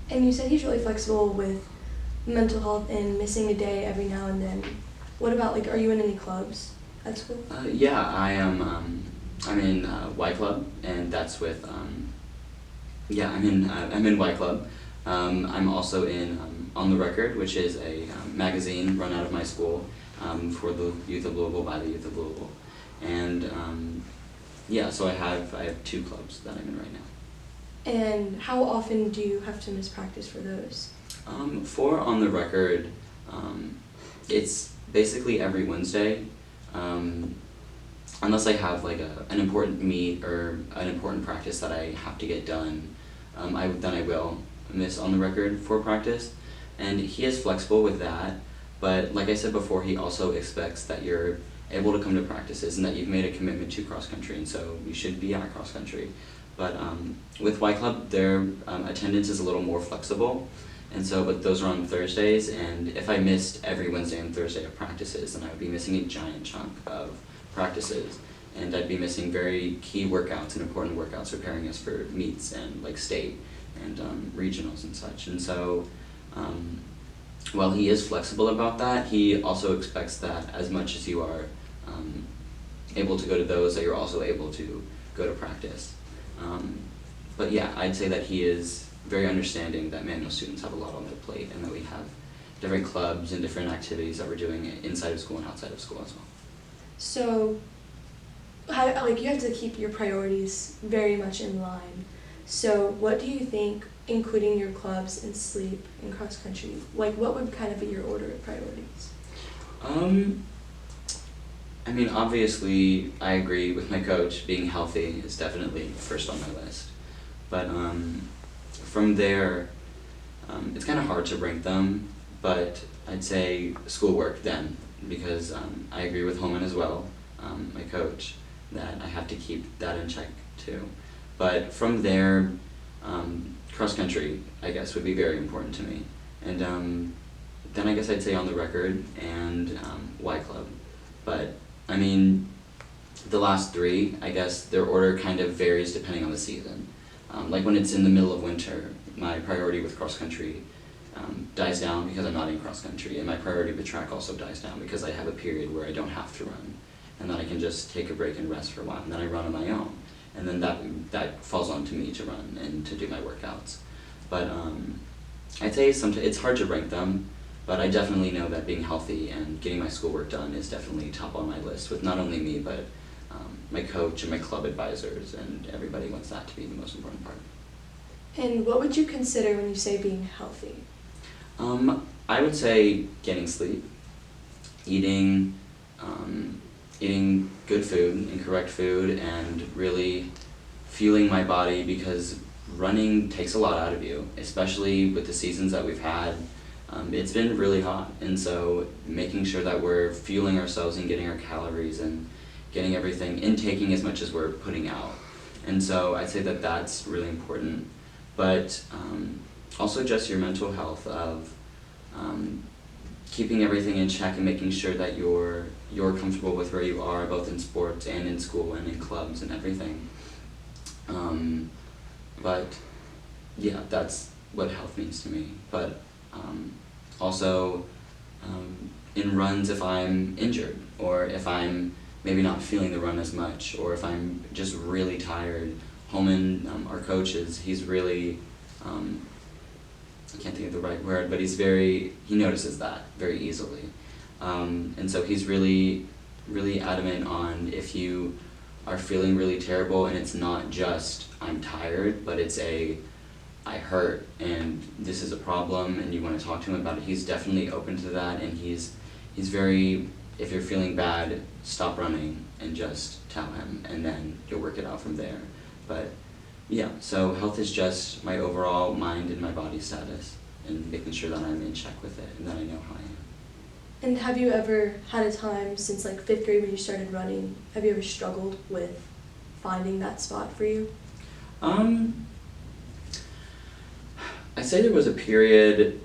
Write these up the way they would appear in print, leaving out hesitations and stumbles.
And you said he's really flexible with mental health and missing a day every now and then. What about, like, are you in any clubs at school? Yeah, I am. I'm in Y Club, and that's with. Yeah, I'm in Y Club. I'm also in On the Record, which is a magazine run out of my school for the youth of Louisville by the youth of Louisville, and yeah, so I have two clubs that I'm in right now. And how often do you have to miss practice for those? For On the Record, it's basically every Wednesday, unless I have like an important meet or an important practice that I have to get done. Then I will miss On the Record for practice, and he is flexible with that. But like I said before, he also expects that you're able to come to practices and that you've made a commitment to cross country, and so you should be at cross country. But with Y Club, their attendance is a little more flexible, and so, but those are on Thursdays, and if I missed every Wednesday and Thursday of practices, then I would be missing a giant chunk of practices, and I'd be missing very key workouts and important workouts preparing us for meets and like state and regionals and such. And so, while he is flexible about that, he also expects that as much as you are able to go to those, that you're also able to go to practice. But yeah, I'd say that he is very understanding that manual students have a lot on their plate, and that we have different clubs and different activities that we're doing inside of school and outside of school as well. So, like, you have to keep your priorities very much in line. So what do you think, including your clubs and sleep and cross country, like what would kind of be your order of priorities? I mean, obviously, I agree with my coach. Being healthy is definitely first on my list. But from there, it's kind of hard to rank them, but I'd say schoolwork then, because I agree with Holman as well, my coach, that I have to keep that in check too. But from there, cross country, I guess, would be very important to me. And then I guess I'd say On the Record and Y Club. But I mean, the last three, I guess their order kind of varies depending on the season. Like when it's in the middle of winter, my priority with cross country dies down because I'm not in cross country, and my priority with track also dies down because I have a period where I don't have to run, and then I can just take a break and rest for a while, and then I run on my own, and then that falls on to me to run and to do my workouts. But I'd say it's hard to rank them, but I definitely know that being healthy and getting my schoolwork done is definitely top on my list with not only me, but my coach and my club advisors, and everybody wants that to be the most important part. And what would you consider when you say being healthy? I would say getting sleep, eating good food and correct food, and really fueling my body, because running takes a lot out of you, especially with the seasons that we've had. It's been really hot, and so making sure that we're fueling ourselves and getting our calories and getting everything, intaking as much as we're putting out. And so I'd say that that's really important. But also just your mental health of keeping everything in check and making sure that you're comfortable with where you are, both in sports and in school and in clubs and everything. But yeah, that's what health means to me. But also in runs, if I'm injured, or if I'm maybe not feeling the run as much, or if I'm just really tired. Holman, our coach, he's really, I can't think of the right word, but he notices that very easily. And so he's really, really adamant on, if you are feeling really terrible, and it's not just I'm tired, but it's I hurt and this is a problem, and you want to talk to him about it, he's definitely open to that, and he's very, if you're feeling bad, stop running and just tell him, and then you'll work it out from there. But yeah, so health is just my overall mind and my body status, and making sure that I'm in check with it and that I know how I am. And have you ever had a time since like 5th grade when you started running, have you ever struggled with finding that spot for you? I say there was a period,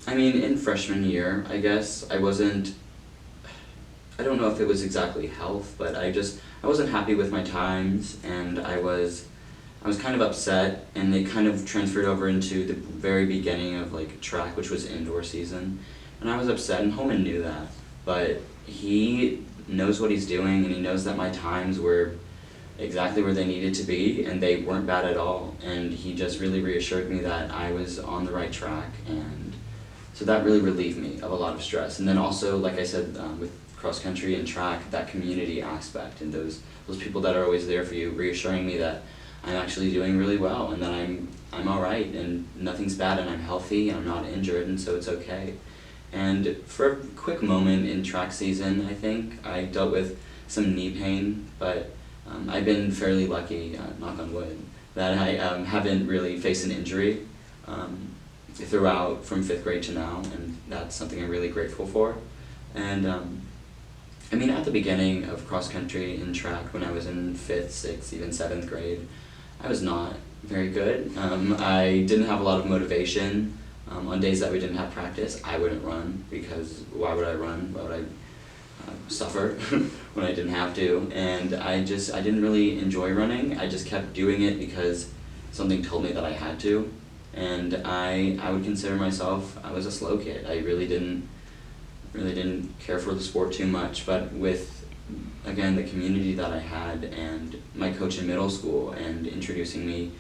I mean, in freshman year, I guess, I don't know if it was exactly health, but I wasn't happy with my times, and I was I was kind of upset, and it kind of transferred over into the very beginning of like track, which was indoor season, and I was upset, and Holman knew that, but he knows what he's doing, and he knows that my times were exactly where they needed to be, and they weren't bad at all, and he just really reassured me that I was on the right track, and so that really relieved me of a lot of stress. And then also, like I said, with cross country and track, that community aspect, and those people that are always there for you, reassuring me that I'm actually doing really well, and that I'm all right, and nothing's bad, and I'm healthy, and I'm not injured, and so it's okay. And for a quick moment in track season, I think I dealt with some knee pain, but I've been fairly lucky, knock on wood, that I haven't really faced an injury throughout from 5th grade to now, and that's something I'm really grateful for. And I mean, at the beginning of cross country and track, when I was in 5th, 6th, even 7th grade, I was not very good. I didn't have a lot of motivation. On days that we didn't have practice, I wouldn't run, because why would I run? Why would I suffer when I didn't have to? And I didn't really enjoy running. I just kept doing it because something told me that I had to. And I would consider myself, I was a slow kid. I really didn't care for the sport too much, but with, again, the community that I had, and my coach in middle school, and introducing me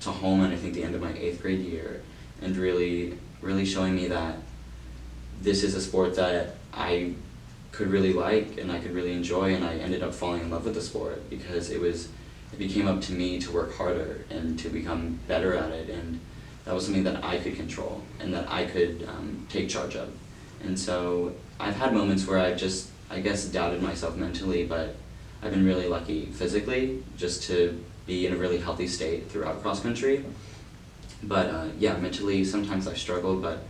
to Holman, I think the end of my 8th grade year, and really showing me that this is a sport that I could really like and I could really enjoy, and I ended up falling in love with the sport because it became up to me to work harder and to become better at it, and that was something that I could control and that I could take charge of. And so I've had moments where I've just, I guess, doubted myself mentally, but I've been really lucky physically just to be in a really healthy state throughout cross country. But yeah, mentally sometimes I've struggled, but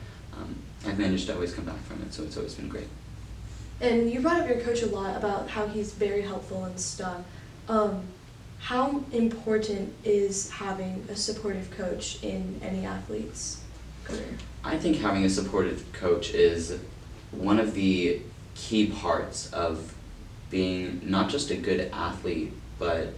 I've managed to always come back from it, so it's always been great. And you brought up your coach a lot about how he's very helpful and stuff. How important is having a supportive coach in any athlete's career? I think having a supportive coach is one of the key parts of being not just a good athlete, but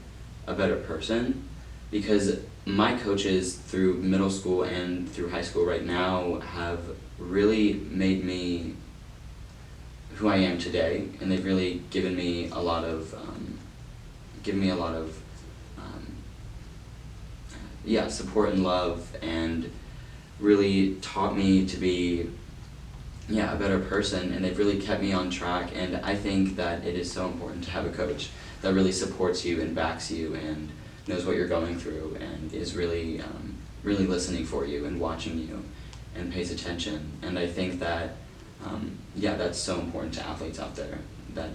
a better person, because my coaches through middle school and through high school right now have really made me who I am today, and they've really given me a lot of support and love, and really taught me to be a better person, and they've really kept me on track. And I think that it is so important to have a coach that really supports you and backs you and knows what you're going through and is really listening for you and watching you and pays attention. And I think that that's so important to athletes out there, that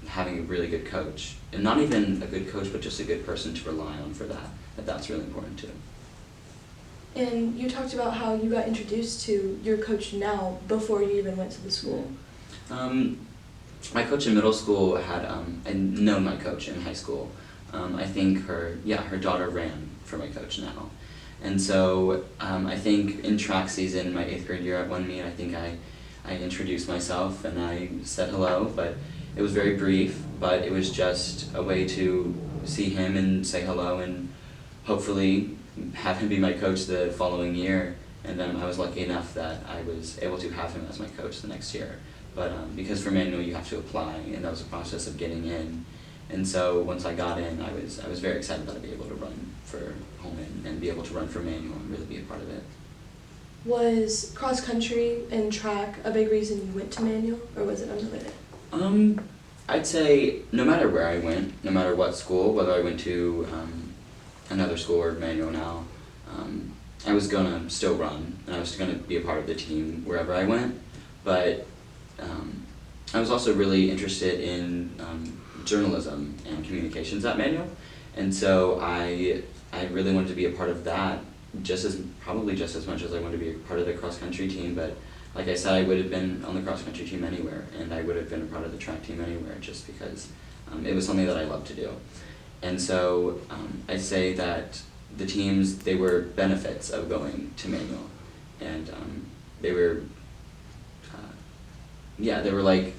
having a really good coach, and not even a good coach, but just a good person to rely on for that's really important too. And you talked about how you got introduced to your coach now before you even went to the school. My coach in middle school had, I'd known my coach in high school. I think her daughter ran for my coach now. And so I think in track season, my 8th grade year at one meet, I think I introduced myself and I said hello, but it was very brief, but it was just a way to see him and say hello and hopefully have him be my coach the following year. And then I was lucky enough that I was able to have him as my coach the next year. But because for manual you have to apply, and that was a process of getting in. And so once I got in, I was very excited that I'd be able to run for Holman and be able to run for manual and really be a part of it. Was cross country and track a big reason you went to manual, or was it unrelated? I'd say no matter where I went, no matter what school, whether I went to another school or manual now, I was gonna still run, and I was gonna be a part of the team wherever I went. But I was also really interested in journalism and communications at manual, and so I really wanted to be a part of that, probably just as much as I wanted to be a part of the cross country team. But like I said, I would have been on the cross country team anywhere, and I would have been a part of the track team anywhere, just because it was something that I loved to do. And so I'd say that the teams, they were benefits of going to manual, and they were like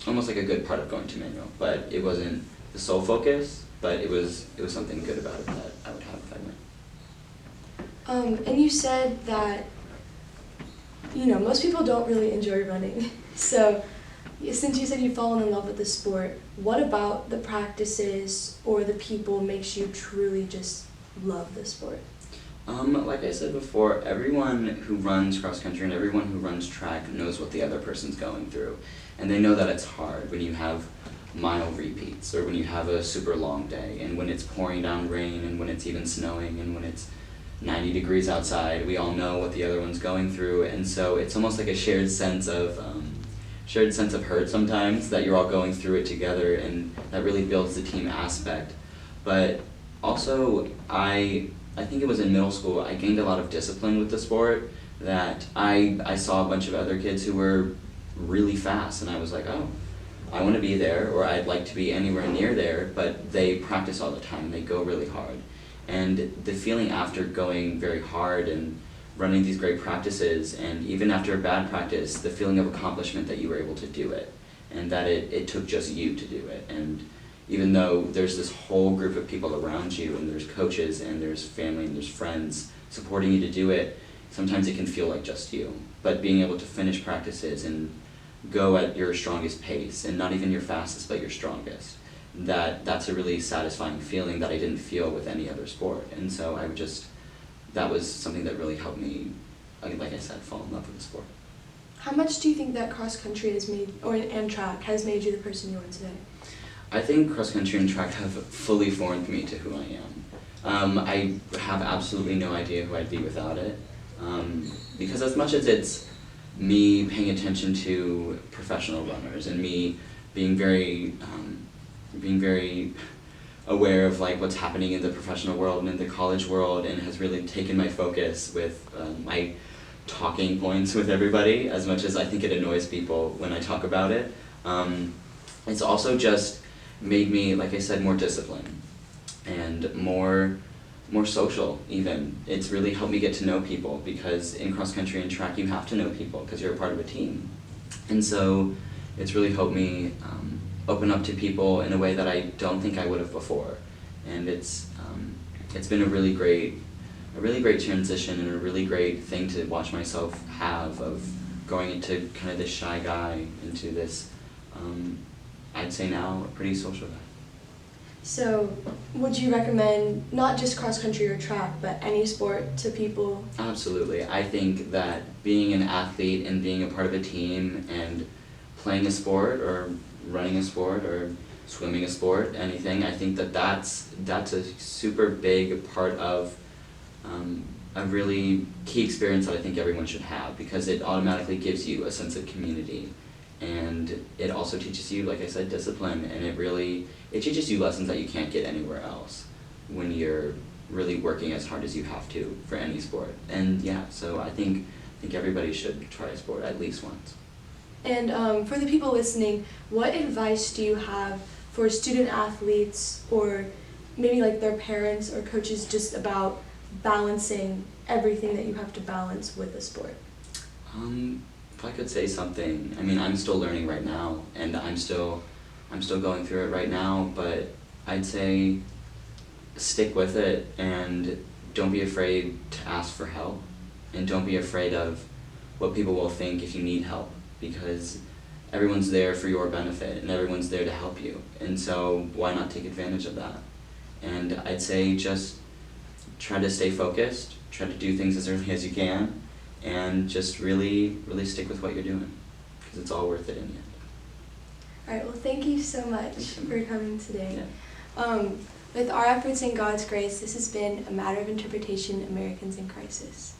almost like a good part of going to manual, but it wasn't the sole focus. but it was something good about it that I would have if I went. And you said that, most people don't really enjoy running. So since you said you've fallen in love with the sport, what about the practices or the people makes you truly just love the sport? Like I said before, everyone who runs cross country and everyone who runs track knows what the other person's going through. And they know that it's hard when you have mile repeats or when you have a super long day and when it's pouring down rain and when it's even snowing and when it's 90 degrees outside. We all know what the other one's going through, and so it's almost like a shared sense of hurt sometimes, that you're all going through it together, and that really builds the team aspect. But also, I think it was in middle school, I gained a lot of discipline with the sport, that I saw a bunch of other kids who were really fast, and I was like, oh, I want to be there, or I'd like to be anywhere near there, but they practice all the time, they go really hard. And the feeling after going very hard and running these great practices, and even after a bad practice, the feeling of accomplishment that you were able to do it, and that it took just you to do it. And even though there's this whole group of people around you, and there's coaches, and there's family, and there's friends supporting you to do it, sometimes it can feel like just you. But being able to finish practices and go at your strongest pace, and not even your fastest, but your strongest, that's a really satisfying feeling that I didn't feel with any other sport. And so that was something that really helped me, like I said, fall in love with the sport. How much do you think that cross country and track has made you the person you are today? I think cross country and track have fully formed me to who I am. I have absolutely no idea who I'd be without it, because as much as it's me paying attention to professional runners and me being very aware of like what's happening in the professional world and in the college world, and has really taken my focus with my talking points with everybody, as much as I think it annoys people when I talk about it. It's also just made me, like I said, more disciplined and more social even. It's really helped me get to know people, because in cross country and track you have to know people because you're a part of a team. And so it's really helped me open up to people in a way that I don't think I would have before. And it's been a really great transition, and a really great thing to watch myself have, of going into kind of this shy guy into this, I'd say now, a pretty social guy. So, would you recommend not just cross country or track, but any sport to people? Absolutely. I think that being an athlete and being a part of a team and playing a sport or running a sport or swimming a sport, anything, I think that's a super big part of a really key experience that I think everyone should have, because it automatically gives you a sense of community, and it also teaches you, like I said, discipline, and it teaches you lessons that you can't get anywhere else when you're really working as hard as you have to for any sport. And yeah, so I think everybody should try a sport at least once. And for the people listening, what advice do you have for student athletes, or maybe like their parents or coaches, just about balancing everything that you have to balance with a sport? If I could say something, I mean, I'm still learning right now, and I'm still going through it right now, but I'd say stick with it, and don't be afraid to ask for help, and don't be afraid of what people will think if you need help, because everyone's there for your benefit, and everyone's there to help you, and so why not take advantage of that? And I'd say just try to stay focused, try to do things as early as you can, and just really stick with what you're doing, because it's all worth it in the end. All right, well, thank you so much for coming today. Yeah. With our efforts and God's grace, this has been A Matter of Interpretation, Americans in Crisis.